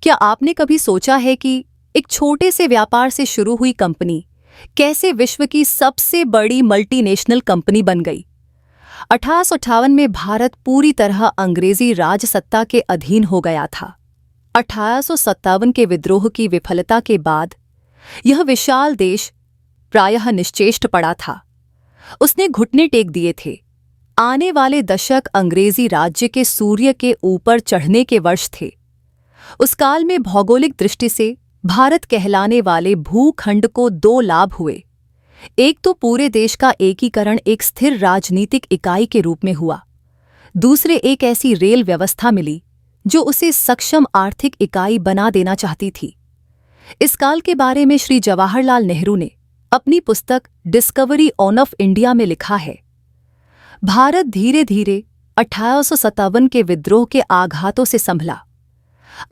क्या आपने कभी सोचा है कि एक छोटे से व्यापार से शुरू हुई कंपनी कैसे विश्व की सबसे बड़ी मल्टीनेशनल कंपनी बन गई? 1858 में भारत पूरी तरह अंग्रेजी राजसत्ता के अधीन हो गया था। 1857 के विद्रोह की विफलता के बाद यह विशाल देश प्रायः निश्चेष्ट पड़ा था। उसने घुटने टेक दिए थे। आने वाले दशक अंग्रेजी राज्य के सूर्य के ऊपर चढ़ने के वर्ष थे। उस काल में भौगोलिक दृष्टि से भारत कहलाने वाले भूखंड को दो लाभ हुए। एक तो पूरे देश का एकीकरण एक स्थिर राजनीतिक इकाई के रूप में हुआ। दूसरे, एक ऐसी रेल व्यवस्था मिली जो उसे सक्षम आर्थिक इकाई बना देना चाहती थी। इस काल के बारे में श्री जवाहरलाल नेहरू ने अपनी पुस्तक डिस्कवरी ऑफ इंडिया में लिखा है, भारत धीरे धीरे 1857 के विद्रोह के आघातों से संभला।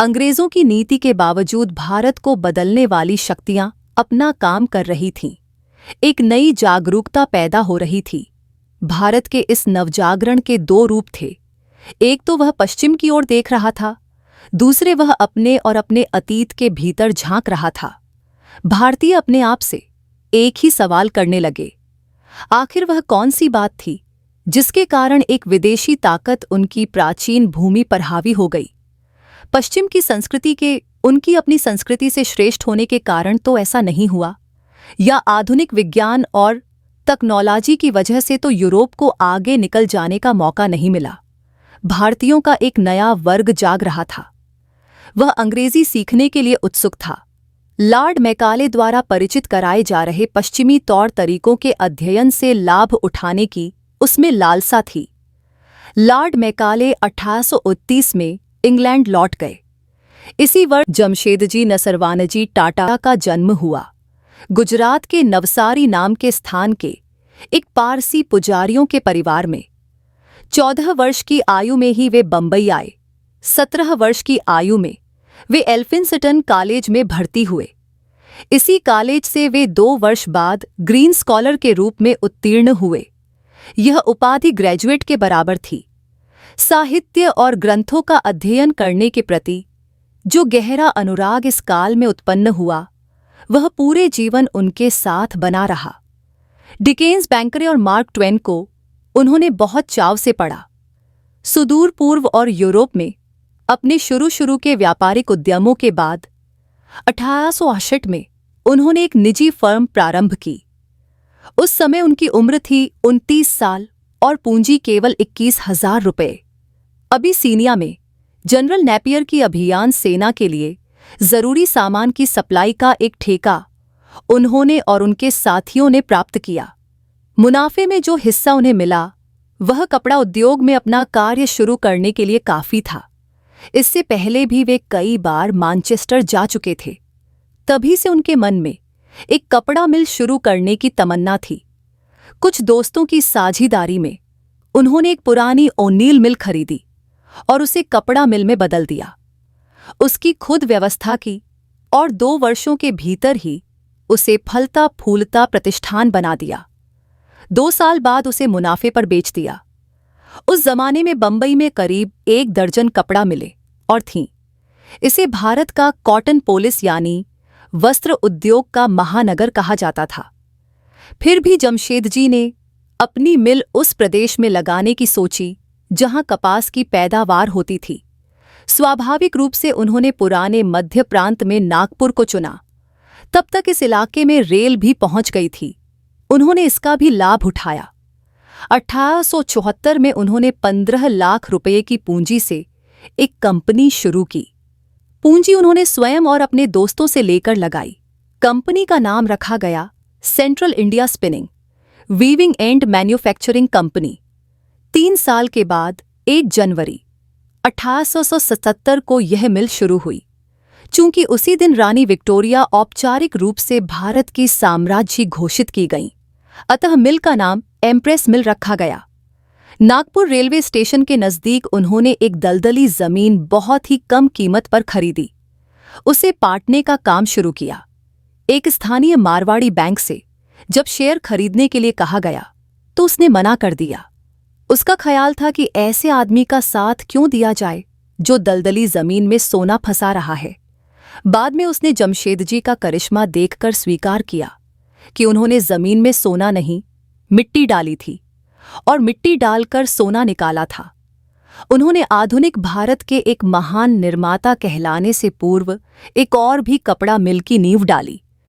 अंग्रेजों की नीति के बावजूद भारत को बदलने वाली शक्तियां अपना काम कर रही थीं। एक नई जागरूकता पैदा हो रही थी। भारत के इस नवजागरण के दो रूप थे। एक तो वह पश्चिम की ओर देख रहा था, दूसरे वह अपने और अपने अतीत के भीतर झांक रहा था। भारतीय अपने आप से एक ही सवाल करने लगे, आखिर वह कौन सी बात थी जिसके कारण एक विदेशी ताकत उनकी प्राचीन भूमि पर हावी हो गई? पश्चिम की संस्कृति के उनकी अपनी संस्कृति से श्रेष्ठ होने के कारण तो ऐसा नहीं हुआ, या आधुनिक विज्ञान और तकनोलॉजी की वजह से तो यूरोप को आगे निकल जाने का मौका नहीं मिला। भारतीयों का एक नया वर्ग जाग रहा था। वह अंग्रेजी सीखने के लिए उत्सुक था। लॉर्ड मैकाले द्वारा परिचित कराए जा रहे पश्चिमी तौर तरीकों के अध्ययन से लाभ उठाने की उसमें लालसा थी। लॉर्ड मैकाले 1829 में इंग्लैंड लौट गए। इसी वर्ष जमशेदजी नसरवानजी टाटा का जन्म हुआ। गुजरात के नवसारी नाम के स्थान के एक पारसी पुजारियों के परिवार में 14 वर्ष की आयु में ही वे बंबई आए। 17 वर्ष की आयु में वे एल्फिंस्टन कॉलेज में भर्ती हुए। इसी कॉलेज से वे 2 वर्ष बाद ग्रीन स्कॉलर के रूप में उत्तीर्ण हुए। यह उपाधि ग्रेजुएट के बराबर थी। साहित्य और ग्रंथों का अध्ययन करने के प्रति जो गहरा अनुराग इस काल में उत्पन्न हुआ, वह पूरे जीवन उनके साथ बना रहा। डिकेन्स, बैंकरे और मार्क ट्वेन को उन्होंने बहुत चाव से पढ़ा। सुदूर पूर्व और यूरोप में अपने शुरू के व्यापारिक उद्यमों के बाद 1868 में उन्होंने एक निजी फर्म प्रारंभ की। उस समय उनकी उम्र थी 29 साल और पूंजी केवल 21,000 रुपये। अबिसीनिया में जनरल नेपियर की अभियान सेना के लिए जरूरी सामान की सप्लाई का एक ठेका उन्होंने और उनके साथियों ने प्राप्त किया। मुनाफे में जो हिस्सा उन्हें मिला, वह कपड़ा उद्योग में अपना कार्य शुरू करने के लिए काफी था। इससे पहले भी वे कई बार मैनचेस्टर जा चुके थे। तभी से उनके मन में एक कपड़ा मिल शुरू करने की तमन्ना थी। कुछ दोस्तों की साझेदारी में उन्होंने एक पुरानी ओनील मिल खरीदी और उसे कपड़ा मिल में बदल दिया। उसकी खुद व्यवस्था की और 2 वर्षों के भीतर ही उसे फलता फूलता प्रतिष्ठान बना दिया। 2 साल बाद उसे मुनाफे पर बेच दिया। उस जमाने में बंबई में करीब 1 दर्जन कपड़ा मिले और थीं। इसे भारत का कॉटन पोलिस यानी वस्त्र उद्योग का महानगर कहा जाता था। फिर भी जमशेदजी ने अपनी मिल उस प्रदेश में लगाने की सोची जहां कपास की पैदावार होती थी। स्वाभाविक रूप से उन्होंने पुराने मध्य प्रांत में नागपुर को चुना। तब तक इस इलाके में रेल भी पहुंच गई थी। उन्होंने इसका भी लाभ उठाया। 1874 में उन्होंने 15 लाख रुपये की पूंजी से एक कंपनी शुरू की। पूंजी उन्होंने स्वयं और अपने दोस्तों से लेकर लगाई। कंपनी का नाम रखा गया central India spinning, weaving and manufacturing company. 3 साल के बाद 1 जनवरी 1877 को यह मिल शुरू हुई। चूंकि उसी दिन रानी विक्टोरिया औपचारिक रूप से भारत की साम्राज्य घोषित की गईं, अतः मिल का नाम एम्प्रेस मिल रखा गया। नागपुर रेलवे स्टेशन के नज़दीक उन्होंने एक दलदली जमीन बहुत ही कम कीमत पर खरीदी। उसे पाटने का काम शुरू किया। एक स्थानीय मारवाड़ी बैंक से जब शेयर खरीदने के लिए कहा गया तो उसने मना कर दिया। उसका ख्याल था कि ऐसे आदमी का साथ क्यों दिया जाए जो दलदली जमीन में सोना फंसा रहा है। बाद में उसने जमशेदजी का करिश्मा देखकर स्वीकार किया कि उन्होंने जमीन में सोना नहीं, मिट्टी डाली थी और मिट्टी डालकर सोना निकाला था। उन्होंने आधुनिक भारत के एक महान निर्माता कहलाने से पूर्व एक और भी कपड़ा मिल की नींव डाली।